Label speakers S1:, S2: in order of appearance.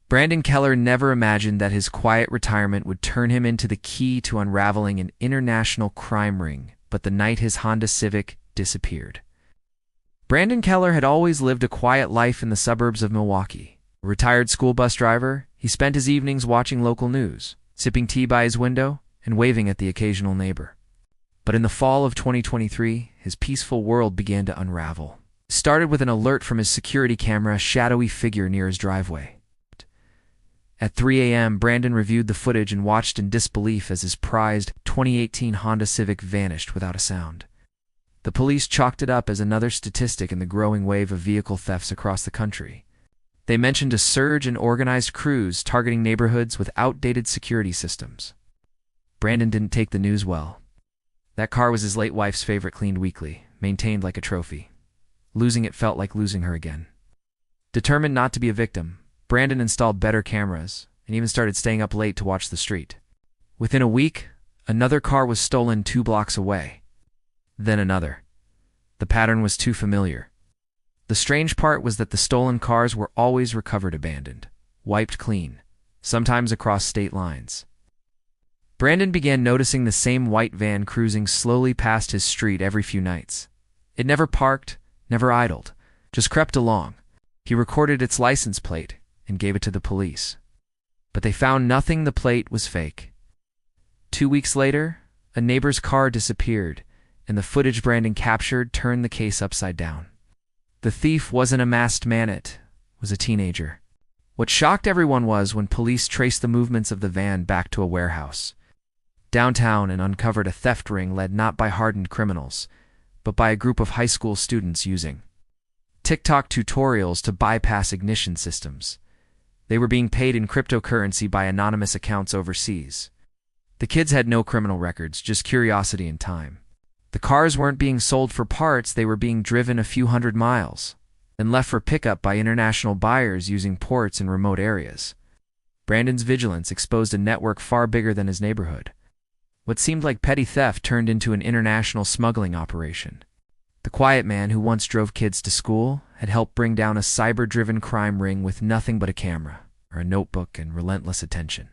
S1: Brandon Keller never imagined that his quiet retirement would turn him into the key to unraveling an international crime ring, but the night his Honda Civic disappeared. Brandon Keller had always lived a quiet life in the suburbs of Milwaukee. A retired school bus driver, he spent his evenings watching local news, sipping tea by his window, and waving at the occasional neighbor. But in the fall of 2023, his peaceful world began to unravel. It started with an alert from his security camera, a shadowy figure near his driveway. At 3 a.m., Brandon reviewed the footage and watched in disbelief as his prized 2018 Honda Civic vanished without a sound. The police chalked it up as another statistic in the growing wave of vehicle thefts across the country. They mentioned a surge in organized crews targeting neighborhoods with outdated security systems. Brandon didn't take the news well. That car was his late wife's favorite, cleaned weekly, maintained like a trophy. Losing it felt like losing her again. Determined not to be a victim, Brandon installed better cameras and even started staying up late to watch the street. Within a week, another car was stolen 2 blocks away. Then another. The pattern was too familiar. The strange part was that the stolen cars were always recovered abandoned, wiped clean, sometimes across state lines. Brandon began noticing the same white van cruising slowly past his street every few nights. It never parked, never idled, just crept along. He recorded its license plate and gave it to the police. But they found nothing. The plate was fake. 2 weeks later, a neighbor's car disappeared, and the footage Brandon captured turned the case upside down. The thief wasn't a masked man, it was a teenager. What shocked everyone was when police traced the movements of the van back to a warehouse downtown and uncovered a theft ring led not by hardened criminals, but by a group of high school students using TikTok tutorials to bypass ignition systems. They were being paid in cryptocurrency by anonymous accounts overseas. The kids had no criminal records, just curiosity and time. The cars weren't being sold for parts, they were being driven a few hundred miles and left for pickup by international buyers using ports in remote areas. Brandon's vigilance exposed a network far bigger than his neighborhood. What seemed like petty theft turned into an international smuggling operation. The quiet man who once drove kids to school had helped bring down a cyber-driven crime ring with nothing but a camera, or a notebook, and relentless attention.